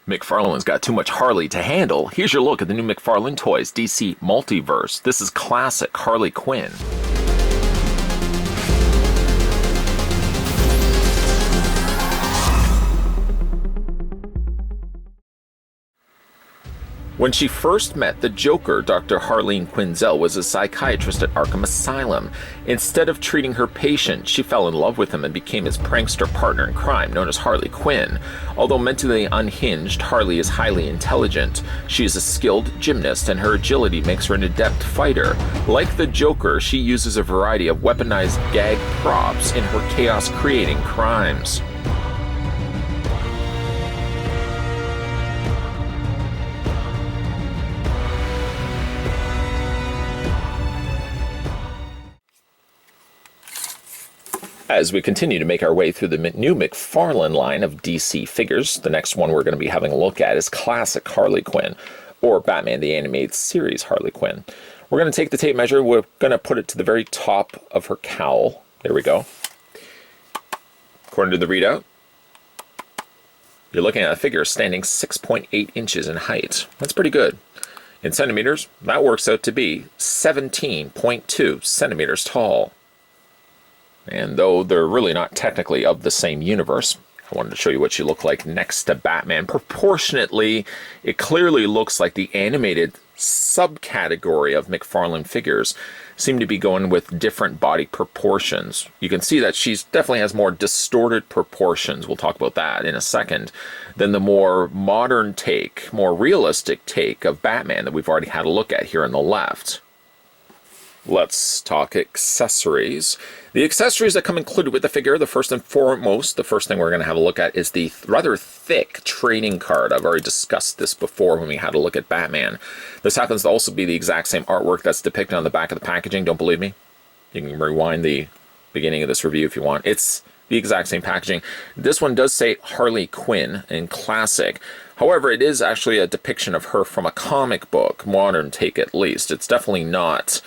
McFarlane's got too much Harley to handle. Here's your look at the new McFarlane Toys DC Multiverse. This is classic Harley Quinn. When she first met the Joker, Dr. Harley Quinn was a psychiatrist at Arkham Asylum. Instead of treating her patient, she fell in love with him and became his prankster partner in crime, known as Harley Quinn. Although mentally unhinged, Harley is highly intelligent. She is a skilled gymnast, and her agility makes her an adept fighter. Like the Joker, she uses a variety of weaponized gag props in her chaos-creating crimes. As we continue to make our way through the new McFarlane line of DC figures, the next one we're going to be having a look at is classic Harley Quinn, or Batman the Animated Series Harley Quinn. We're going to take the tape measure, we're going to put it to the very top of her cowl. There we go. According to the readout, you're looking at a figure standing 6.8 inches in height. That's pretty good. In centimeters, that works out to be 17.2 centimeters tall. And though they're really not technically of the same universe, I wanted to show you what she looked like next to Batman. Proportionately, it clearly looks like the animated subcategory of McFarlane figures seem to be going with different body proportions. You can see that she definitely has more distorted proportions, we'll talk about that in a second, than the more modern take, more realistic take of Batman that we've already had a look at here on the left. Let's talk accessories. The accessories that come included with the figure, the first and foremost, the first thing we're going to have a look at is the rather thick trading card. I've already discussed this before when we had a look at Batman. This happens to also be the exact same artwork that's depicted on the back of the packaging. Don't believe me? You can rewind the beginning of this review if you want. It's the exact same packaging. This one does say Harley Quinn in classic. However, it is actually a depiction of her from a comic book, modern take at least. It's definitely not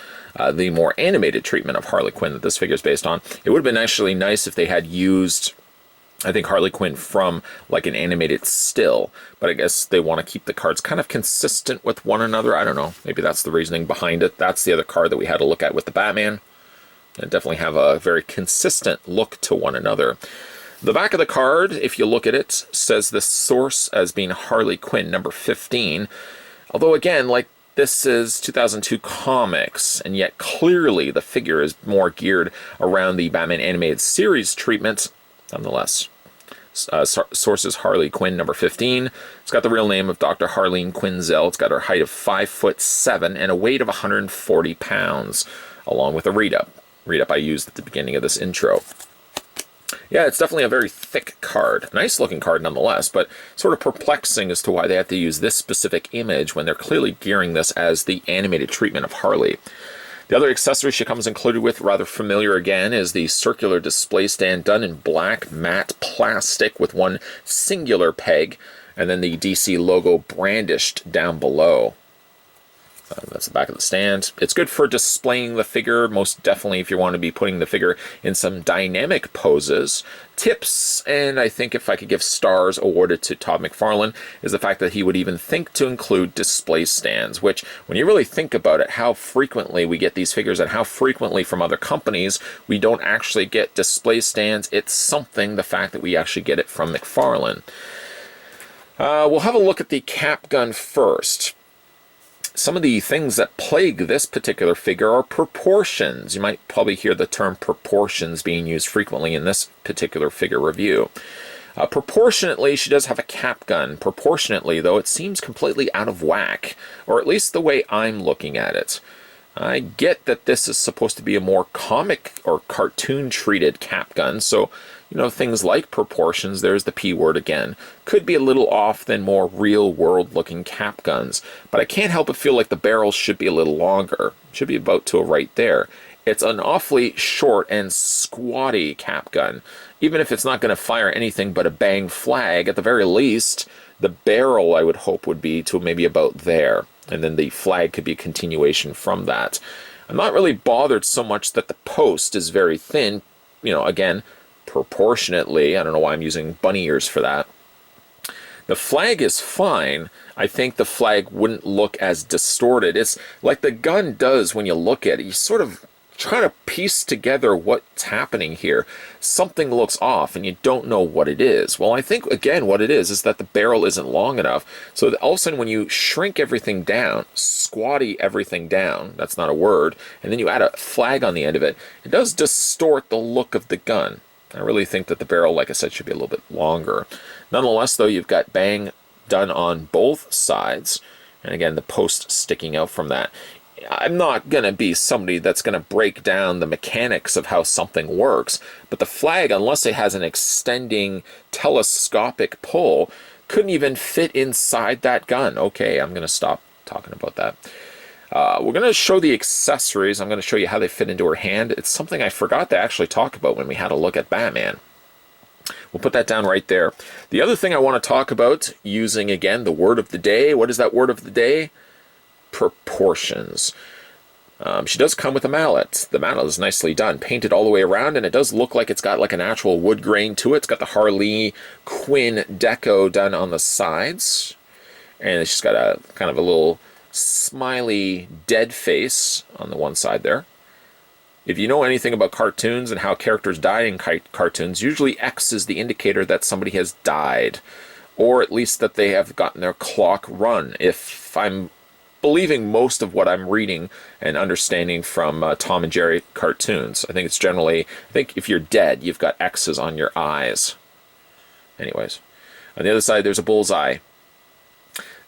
the more animated treatment of Harley Quinn that this figure is based on. It would have been actually nice if they had used, I think, Harley Quinn from like an animated still, but I guess they want to keep the cards kind of consistent with one another. I don't know. Maybe that's the reasoning behind it. That's the other card that we had to look at with the Batman. They definitely have a very consistent look to one another. The back of the card, if you look at it, says the source as being Harley Quinn number 15. Although again, like, this is 2002 comics, and yet clearly the figure is more geared around the Batman Animated Series treatment. Nonetheless, source is Harley Quinn number 15. It's got the real name of Dr. Harley Quinzel. It's got her height of 5'7" and a weight of 140 pounds, along with a read-up. Read-up I used at the beginning of this intro. Yeah, it's definitely a very thick card. Nice looking card nonetheless, but sort of perplexing as to why they have to use this specific image when they're clearly gearing this as the animated treatment of Harley. The other accessory she comes included with, rather familiar again, is the circular display stand done in black matte plastic with one singular peg, and then the DC logo brandished down below. That's the back of the stand. It's good for displaying the figure, most definitely if you want to be putting the figure in some dynamic poses. Tips, and I think if I could give stars awarded to Todd McFarlane, is the fact that he would even think to include display stands, which, when you really think about it, how frequently we get these figures and how frequently from other companies we don't actually get display stands. It's something, the fact that we actually get it from McFarlane. We'll have a look at the cap gun first. Some of the things that plague this particular figure are proportions. You might probably hear the term proportions being used frequently in this particular figure review. Proportionately, she does have a cap gun. Proportionately, though, it seems completely out of whack, or at least the way I'm looking at it. I get that this is supposed to be a more comic or cartoon-treated cap gun, so, you know, things like proportions, there's the P word again, could be a little off than more real-world looking cap guns. But I can't help but feel like the barrels should be a little longer. Should be about to right there. It's an awfully short and squatty cap gun. Even if it's not going to fire anything but a bang flag, at the very least, the barrel, I would hope, would be to maybe about there. And then the flag could be a continuation from that. I'm not really bothered so much that the post is very thin. You know, again, proportionately. I don't know why I'm using bunny ears for that. The flag is fine. I think the flag wouldn't look as distorted. It's like the gun does when you look at it. You sort of try to piece together what's happening here. Something looks off and you don't know what it is. Well, I think, again, what it is that the barrel isn't long enough. So that all of a sudden when you shrink everything down, squatty everything down, that's not a word, and then you add a flag on the end of it, it does distort the look of the gun. I really think that the barrel, like I said, should be a little bit longer. Nonetheless, though, you've got bang done on both sides. And again, the post sticking out from that. I'm not going to be somebody that's going to break down the mechanics of how something works, but the flag, unless it has an extending telescopic pull, couldn't even fit inside that gun. Okay, I'm going to stop talking about that. We're going to show the accessories. I'm going to show you how they fit into her hand. It's something I forgot to actually talk about when we had a look at Batman. We'll put that down right there. The other thing I want to talk about, using, again, the word of the day. What is that word of the day? Proportions. She does come with a mallet. The mallet is nicely done, painted all the way around, and it does look like it's got like an actual wood grain to it. It's got the Harley Quinn deco done on the sides, and she's got a kind of a little smiley dead face on the one side there. If you know anything about cartoons and how characters die in cartoons, usually X is the indicator that somebody has died, or at least that they have gotten their clock run. If I'm believing most of what I'm reading and understanding from Tom and Jerry cartoons, I think it's generally, I think if you're dead, you've got X's on your eyes. Anyways, on the other side, there's a bullseye.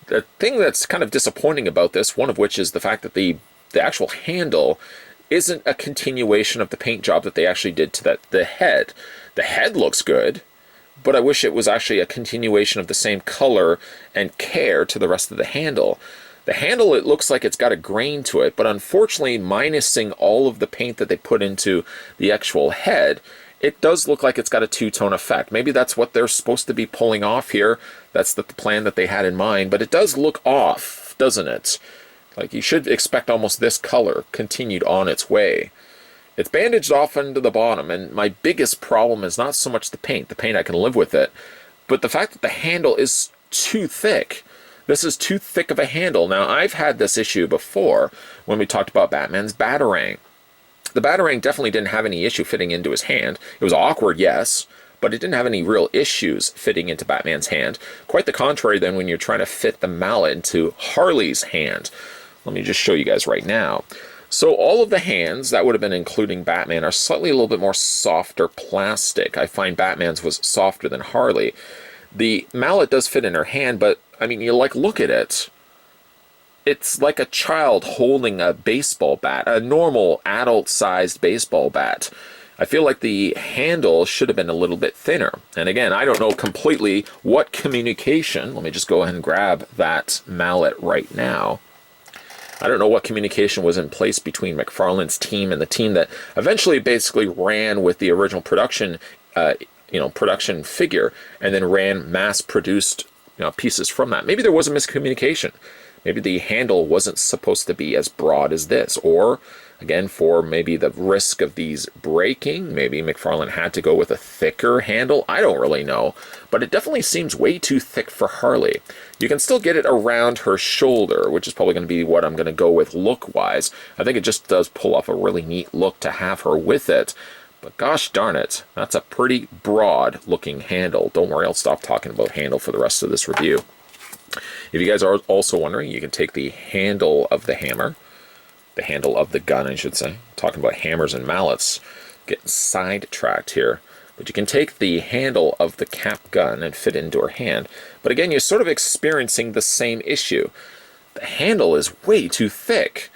The thing that's kind of disappointing about this, one of which is the fact that the actual handle isn't a continuation of the paint job that they actually did to the head. The head looks good, but I wish it was actually a continuation of the same color and care to the rest of the handle. The handle, it looks like it's got a grain to it, but unfortunately, minusing all of the paint that they put into the actual head, it does look like it's got a two-tone effect. Maybe that's what they're supposed to be pulling off here. That's the plan that they had in mind, but it does look off, doesn't it? Like, you should expect almost this color continued on its way. It's bandaged off into the bottom, and my biggest problem is not so much the paint. The paint, I can live with it, but the fact that the handle is too thick. This is too thick of a handle. Now, I've had this issue before when we talked about Batman's Batarang. The Batarang definitely didn't have any issue fitting into his hand. It was awkward, yes, but it didn't have any real issues fitting into Batman's hand. Quite the contrary then when you're trying to fit the mallet into Harley's hand. Let me just show you guys right now. So all of the hands, that would have been including Batman, are slightly a little bit more softer plastic. I find Batman's was softer than Harley. The mallet does fit in her hand, but, I mean, you look at it. It's like a child holding a baseball bat, a normal adult-sized baseball bat. I feel like the handle should have been a little bit thinner. And again, I don't know completely what communication. Let me just go ahead and grab that mallet right now. I don't know what communication was in place between McFarlane's team and the team that eventually basically ran with the original production production figure, and then ran mass-produced pieces from that. Maybe there was a miscommunication. Maybe the handle wasn't supposed to be as broad as this, or again, for maybe the risk of these breaking, maybe McFarlane had to go with a thicker handle. I don't really know, but it definitely seems way too thick for Harley. You can still get it around her shoulder, which is probably going to be what I'm going to go with look-wise. I think it just does pull off a really neat look to have her with it. But gosh darn it, that's a pretty broad looking handle. Don't worry, I'll stop talking about handle for the rest of this review. If you guys are also wondering, you can take the handle of the hammer, the handle of the gun, I should say. Talking about hammers and mallets, getting sidetracked here. But you can take the handle of the cap gun and fit it into her hand. But again, you're sort of experiencing the same issue. The handle is way too thick.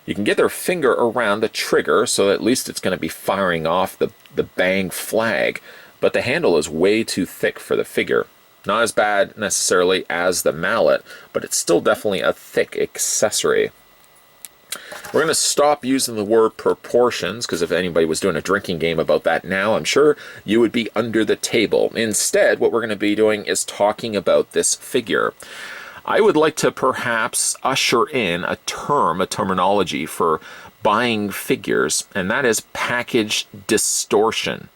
You can get their finger around the trigger, so at least it's going to be firing off the bang flag, but the handle is way too thick for the figure. Not as bad necessarily as the mallet, but it's still definitely a thick accessory. We're going to stop using the word proportions, because if anybody was doing a drinking game about that now, I'm sure you would be under the table. Instead, what we're going to be doing is talking about this figure. I would like to perhaps usher in a terminology for buying figures, and that is package distortion.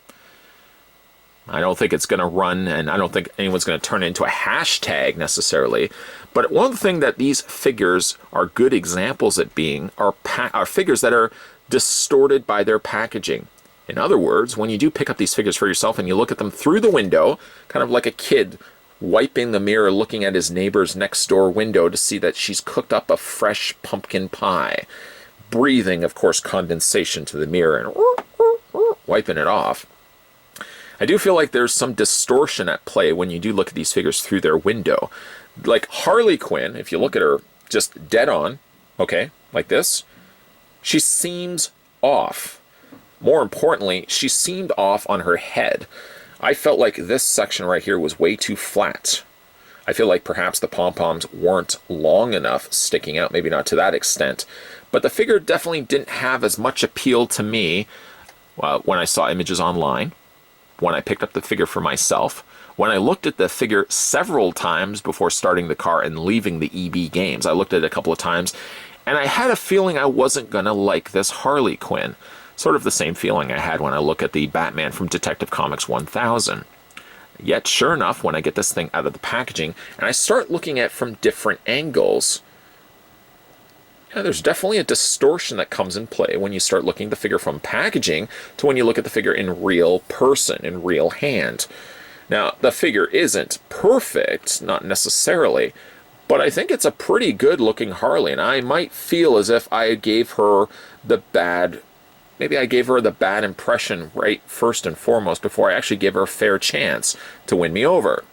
I don't think it's going to run, and I don't think anyone's going to turn it into a hashtag necessarily. But one thing that these figures are good examples at being are figures that are distorted by their packaging. In other words, when you do pick up these figures for yourself and you look at them through the window, kind of like a kid wiping the mirror, looking at his neighbor's next door window to see that she's cooked up a fresh pumpkin pie, breathing, of course, condensation to the mirror and wiping it off. I do feel like there's some distortion at play when you do look at these figures through their window. Like Harley Quinn, if you look at her just dead on, okay, like this, she seems off. More importantly, she seemed off on her head. I felt like this section right here was way too flat. I feel like perhaps the pom-poms weren't long enough sticking out, maybe not to that extent. But the figure definitely didn't have as much appeal to me when I saw images online, when I picked up the figure for myself, when I looked at the figure several times before starting the car and leaving the EB Games. I looked at it a couple of times, and I had a feeling I wasn't going to like this Harley Quinn. Sort of the same feeling I had when I look at the Batman from Detective Comics 1000. Yet, sure enough, when I get this thing out of the packaging, and I start looking at it from different angles, there's definitely a distortion that comes in play when you start looking at the figure from packaging to when you look at the figure in real person, in real hand. Now, the figure isn't perfect, not necessarily, but I think it's a pretty good looking Harley, and I might feel as if I gave her the bad, maybe I gave her the bad impression right first and foremost before I actually gave her a fair chance to win me over.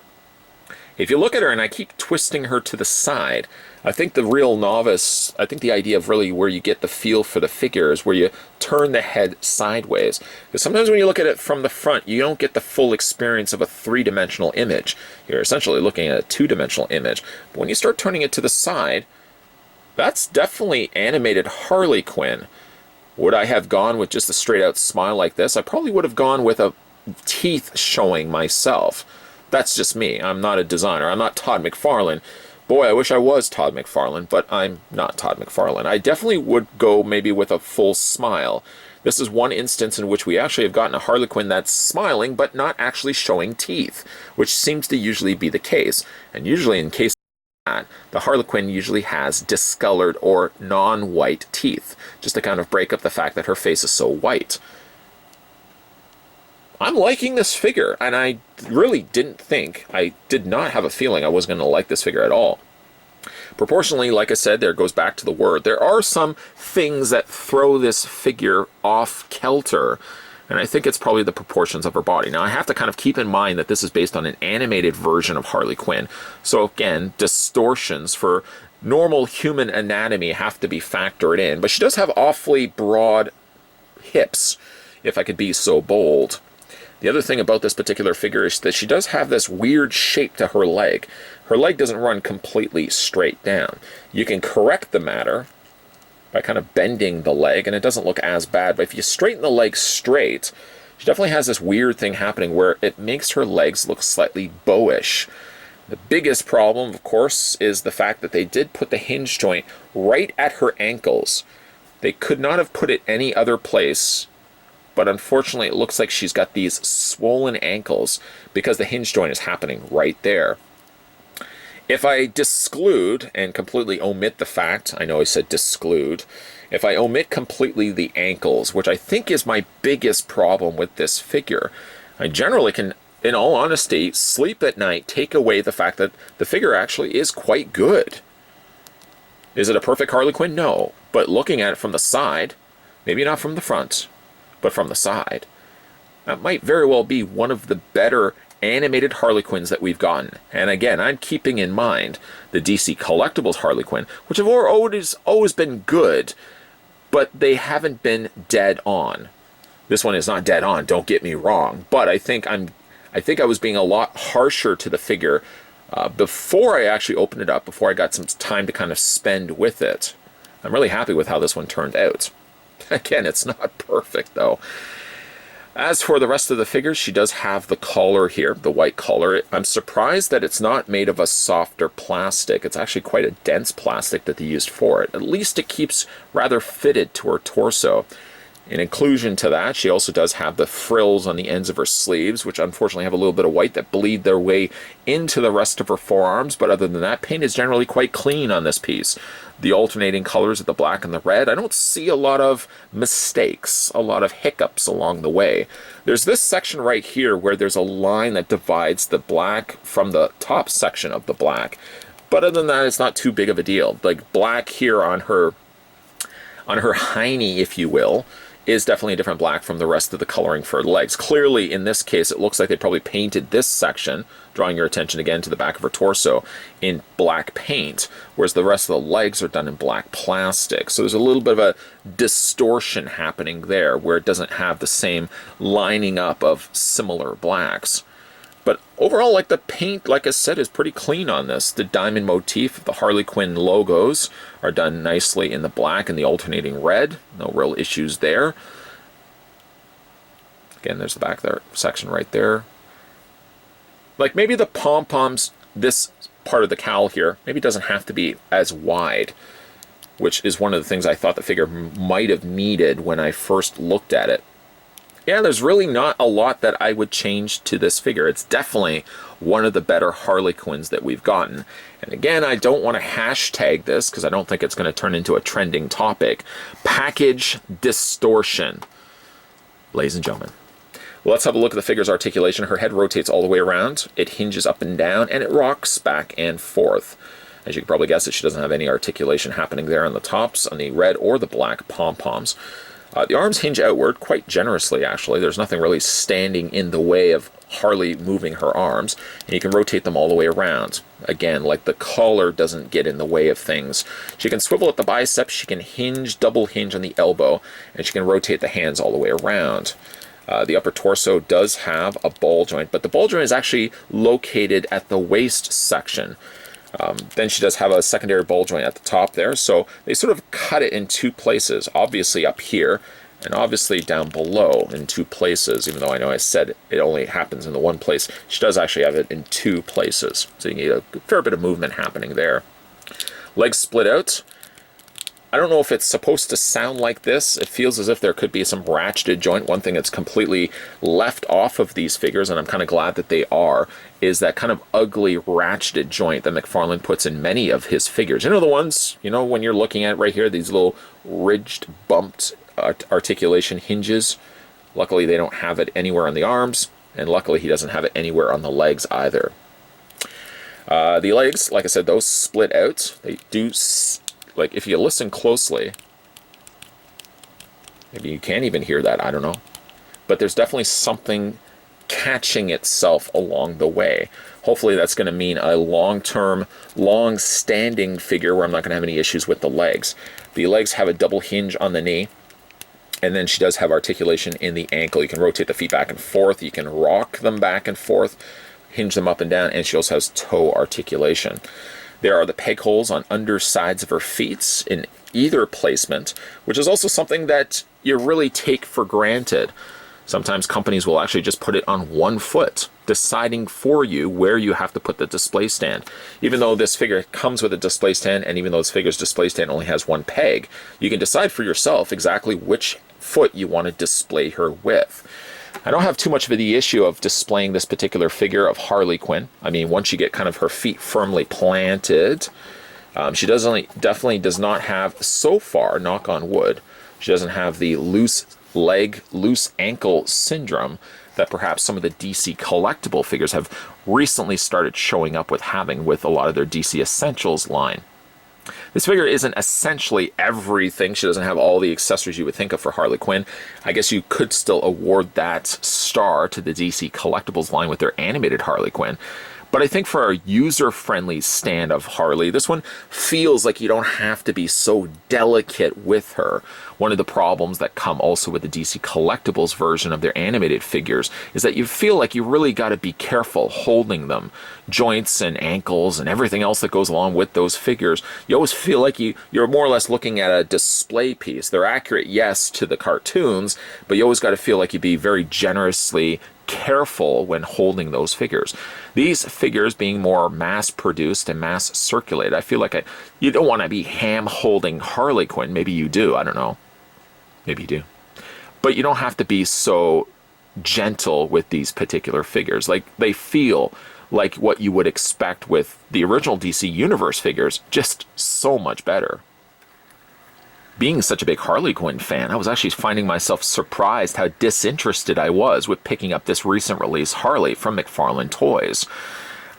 If you look at her and I keep twisting her to the side, I think the real novice, I think the idea of really where you get the feel for the figure is where you turn the head sideways. Because sometimes when you look at it from the front, you don't get the full experience of a three-dimensional image. You're essentially looking at a two-dimensional image. But when you start turning it to the side, that's definitely animated Harley Quinn. Would I have gone with just a straight-out smile like this? I probably would have gone with a teeth showing myself. That's just me. I'm not a designer. I'm not Todd McFarlane. Boy, I wish I was Todd McFarlane, but I'm not Todd McFarlane. I definitely would go maybe with a full smile. This is one instance in which we actually have gotten a Harley Quinn that's smiling, but not actually showing teeth, which seems to usually be the case. And usually in case of that, the Harley Quinn usually has discolored or non-white teeth, just to kind of break up the fact that her face is so white. I'm liking this figure, and I really I did not have a feeling I was going to like this figure at all. Proportionally, like I said, there goes back to the word. There are some things that throw this figure off kilter, and I think it's probably the proportions of her body. Now, I have to kind of keep in mind that this is based on an animated version of Harley Quinn. So again, distortions for normal human anatomy have to be factored in, but she does have awfully broad hips, if I could be so bold. The other thing about this particular figure is that she does have this weird shape to her leg. Her leg doesn't run completely straight down. You can correct the matter by kind of bending the leg, and it doesn't look as bad. But if you straighten the leg straight, she definitely has this weird thing happening where it makes her legs look slightly bowish. The biggest problem, of course, is the fact that they did put the hinge joint right at her ankles. They could not have put it any other place, but unfortunately it looks like she's got these swollen ankles because the hinge joint is happening right there. If I disclude and completely omit the fact, I know I said disclude, if I omit completely the ankles, which I think is my biggest problem with this figure, I generally can, in all honesty, sleep at night, take away the fact that the figure actually is quite good. Is it a perfect Harley Quinn? No. But looking at it from the side, maybe not from the front, but from the side, that might very well be one of the better animated Harley Quinns that we've gotten. And again, I'm keeping in mind the DC Collectibles Harley Quinn, which have always been good, but they haven't been dead on. This one is not dead on, don't get me wrong, but I think I was being a lot harsher to the figure before I actually opened it up, before I got some time to kind of spend with it. I'm really happy with how this one turned out. Again, it's not perfect, though. As for the rest of the figures, she does have the collar here, the white collar. I'm surprised that it's not made of a softer plastic. It's actually quite a dense plastic that they used for it. At least it keeps rather fitted to her torso. In inclusion to that, she also does have the frills on the ends of her sleeves, which unfortunately have a little bit of white that bleed their way into the rest of her forearms. But other than that, paint is generally quite clean on this piece. The alternating colors of the black and the red, I don't see a lot of mistakes, a lot of hiccups along the way. There's this section right here where there's a line that divides the black from the top section of the black. But other than that, it's not too big of a deal. Like black here on her hiney, if you will, is definitely a different black from the rest of the coloring for her legs. Clearly, in this case, it looks like they probably painted this section, drawing your attention again to the back of her torso, in black paint, whereas the rest of the legs are done in black plastic. So there's a little bit of a distortion happening there, where it doesn't have the same lining up of similar blacks. But overall, like the paint, like I said, is pretty clean on this. The diamond motif of the Harley Quinn logos are done nicely in the black and the alternating red. No real issues there. Again, there's the back there section right there. Like maybe the pom-poms, this part of the cowl here, maybe doesn't have to be as wide, which is one of the things I thought the figure might have needed when I first looked at it. Yeah, there's really not a lot that I would change to this figure. It's definitely one of the better Harley Quinns that we've gotten. And again, I don't want to hashtag this because I don't think it's going to turn into a trending topic. Package distortion, ladies and gentlemen. Well, let's have a look at the figure's articulation. Her head rotates all the way around. It hinges up and down, and it rocks back and forth. As you can probably guess, she doesn't have any articulation happening there on the tops, on the red or the black pom-poms. The arms hinge outward quite generously, actually. There's nothing really standing in the way of Harley moving her arms, and you can rotate them all the way around. Again, like the collar doesn't get in the way of things. She can swivel at the biceps, she can hinge, double hinge on the elbow, and she can rotate the hands all the way around. The upper torso does have a ball joint, but the ball joint is actually located at the waist section. Then she does have a secondary ball joint at the top there, so they sort of cut it in two places, obviously up here, and obviously down below in two places, even though I know I said it only happens in the one place. She does actually have it in two places, so you get a fair bit of movement happening there. Legs split out. I don't know if it's supposed to sound like this. It feels as if there could be some ratcheted joint. One thing that's completely left off of these figures, and I'm kind of glad that they are, is that kind of ugly ratcheted joint that McFarlane puts in many of his figures. You know the ones, you know, when you're looking at right here, these little ridged, bumped articulation hinges. Luckily, they don't have it anywhere on the arms, and luckily he doesn't have it anywhere on the legs either. The legs, like I said, those split out. They do, like if you listen closely, maybe you can't even hear that, I don't know. But there's definitely something catching itself along the way. Hopefully that's going to mean a long-term, long-standing figure where I'm not going to have any issues with the legs. The legs have a double hinge on the knee, and then she does have articulation in the ankle. You can rotate the feet back and forth, you can rock them back and forth, hinge them up and down, and she also has toe articulation. There are the peg holes on undersides of her feet in either placement, which is also something that you really take for granted. Sometimes companies will actually just put it on one foot, deciding for you where you have to put the display stand. Even though this figure comes with a display stand, and even though this figure's display stand only has one peg, you can decide for yourself exactly which foot you want to display her with. I don't have too much of the issue of displaying this particular figure of Harley Quinn. I mean, once you get kind of her feet firmly planted, she definitely does not have, so far, knock on wood, she doesn't have the loose leg, loose ankle syndrome that perhaps some of the DC collectible figures have recently started showing up with having with a lot of their DC Essentials line. This figure isn't essentially everything. She doesn't have all the accessories you would think of for Harley Quinn. I guess you could still award that star to the DC Collectibles line with their animated Harley Quinn. But I think for a user-friendly stand of Harley, this one feels like you don't have to be so delicate with her. One of the problems that come also with the DC Collectibles version of their animated figures is that you feel like you really got to be careful holding them. Joints and ankles and everything else that goes along with those figures, you always feel like you're more or less looking at a display piece. They're accurate, yes, to the cartoons, but you always got to feel like you be very generously careful when holding those figures. These figures being more mass-produced and mass-circulated, I feel like you don't want to be ham-holding Harley Quinn. Maybe you do, I don't know. Maybe you do. but you don't have to be so gentle with these particular figures. Like, they feel like what you would expect with the original DC Universe figures, just so much better. Being such a big Harley Quinn fan, I was actually finding myself surprised how disinterested I was with picking up this recent release Harley from McFarlane Toys.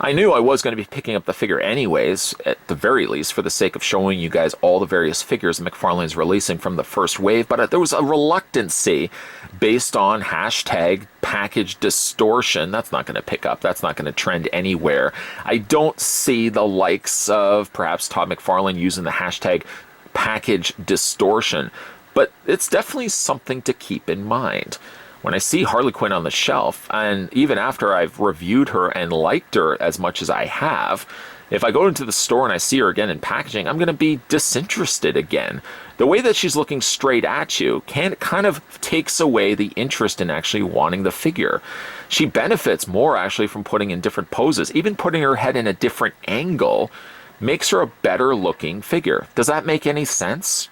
I knew I was going to be picking up the figure anyways, at the very least, for the sake of showing you guys all the various figures McFarlane's releasing from the first wave, but there was a reluctancy based on hashtag package distortion. That's not going to pick up. That's not going to trend anywhere. I don't see the likes of perhaps Todd McFarlane using the hashtag package distortion, but it's definitely something to keep in mind. When I see Harley Quinn on the shelf, and even after I've reviewed her and liked her as much as I have, if I go into the store and I see her again in packaging, I'm going to be disinterested again. The way that she's looking straight at you kind of takes away the interest in actually wanting the figure. She benefits more actually from putting in different poses. Even putting her head in a different angle makes her a better looking figure. Does that make any sense?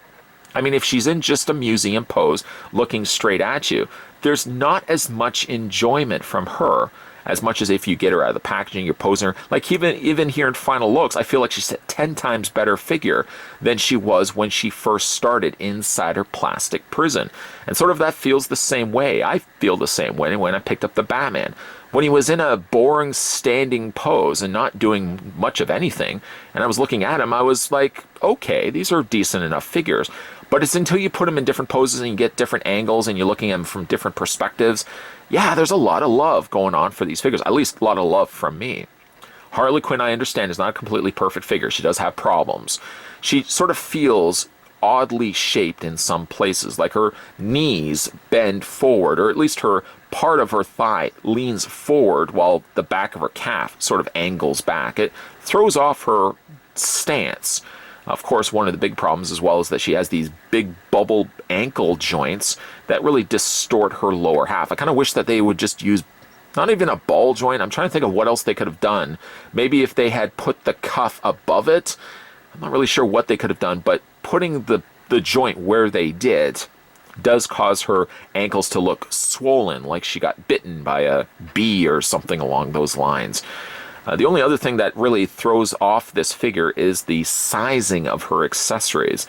I mean, if she's in just a museum pose looking straight at you, there's not as much enjoyment from her as much as if you get her out of the packaging, you're posing her. Like, even here in final looks, I feel like she's a 10 times better figure than she was when she first started inside her plastic prison. And sort of that feels the same way. I feel the same way when I picked up the Batman. When he was in a boring standing pose and not doing much of anything, and I was looking at him, I was like, okay, these are decent enough figures. But it's until you put them in different poses and you get different angles and you're looking at them from different perspectives, yeah, there's a lot of love going on for these figures, at least a lot of love from me. Harley Quinn, I understand, is not a completely perfect figure. She does have problems. She sort of feels oddly shaped in some places, like her knees bend forward, or at least her part of her thigh leans forward while the back of her calf sort of angles back. It throws off her stance. Of course, one of the big problems as well is that she has these big bubble ankle joints that really distort her lower half. I kind of wish that they would just use not even a ball joint. I'm trying to think of what else they could have done. Maybe if they had put the cuff above it. I'm not really sure what they could have done, but putting the joint where they did does cause her ankles to look swollen, like she got bitten by a bee or something along those lines. The only other thing that really throws off this figure is the sizing of her accessories.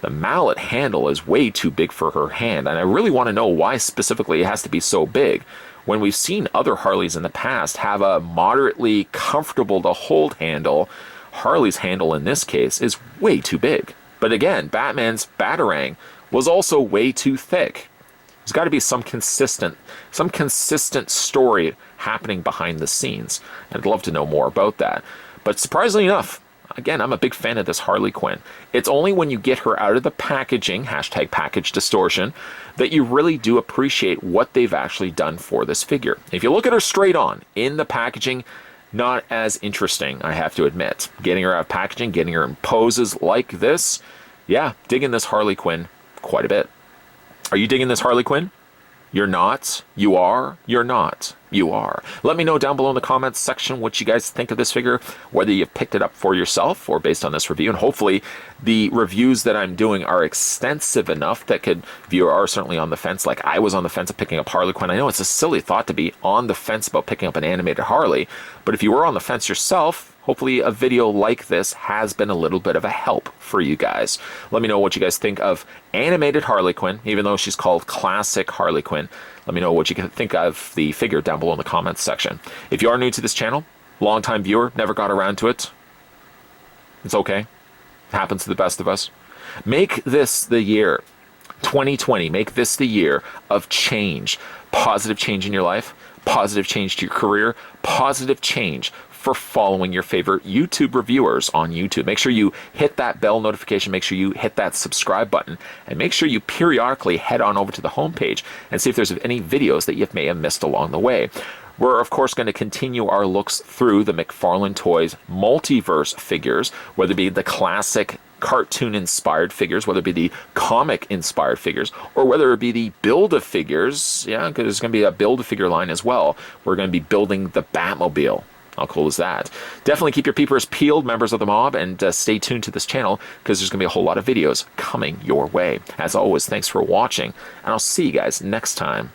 The mallet handle is way too big for her hand, and I really want to know why specifically it has to be so big, when we've seen other Harleys in the past have a moderately comfortable to hold handle. Harley's handle in this case is way too big. But again, Batman's Batarang was also way too thick. There's got to be some consistent story happening behind the scenes. I'd love to know more about that. But surprisingly enough, again, I'm a big fan of this Harley Quinn. It's only when you get her out of the packaging, hashtag package distortion, that you really do appreciate what they've actually done for this figure. If you look at her straight on, in the packaging, not as interesting, I have to admit. Getting her out of packaging, getting her in poses like this, yeah, digging this Harley Quinn quite a bit. Are you digging this Harley Quinn? You're not? You are? You're not? You are. Let me know down below in the comments section what you guys think of this figure, whether you've picked it up for yourself or based on this review, and hopefully the reviews that I'm doing are extensive enough that if you are certainly on the fence, like I was on the fence of picking up Harley Quinn. I know it's a silly thought to be on the fence about picking up an animated Harley, but if you were on the fence yourself, hopefully a video like this has been a little bit of a help for you guys. Let me know what you guys think of animated Harley Quinn, even though she's called Classic Harley Quinn. Let me know what you can think of the figure down below in the comments section. If you are new to this channel, long-time viewer, never got around to it, it's okay. It happens to the best of us. Make this the year, 2020, make this the year of change. Positive change in your life, positive change to your career, positive change for following your favorite YouTube reviewers on YouTube. Make sure you hit that bell notification, make sure you hit that subscribe button, and make sure you periodically head on over to the homepage and see if there's any videos that you may have missed along the way. We're, of course, going to continue our looks through the McFarlane Toys Multiverse figures, whether it be the classic cartoon-inspired figures, whether it be the comic-inspired figures, or whether it be the Build-A-Figures. Yeah, because there's going to be a Build-A-Figure line as well. We're going to be building the Batmobile How cool is that? Definitely keep your peepers peeled, members of the mob, and stay tuned to this channel because there's going to be a whole lot of videos coming your way. As always, thanks for watching, and I'll see you guys next time.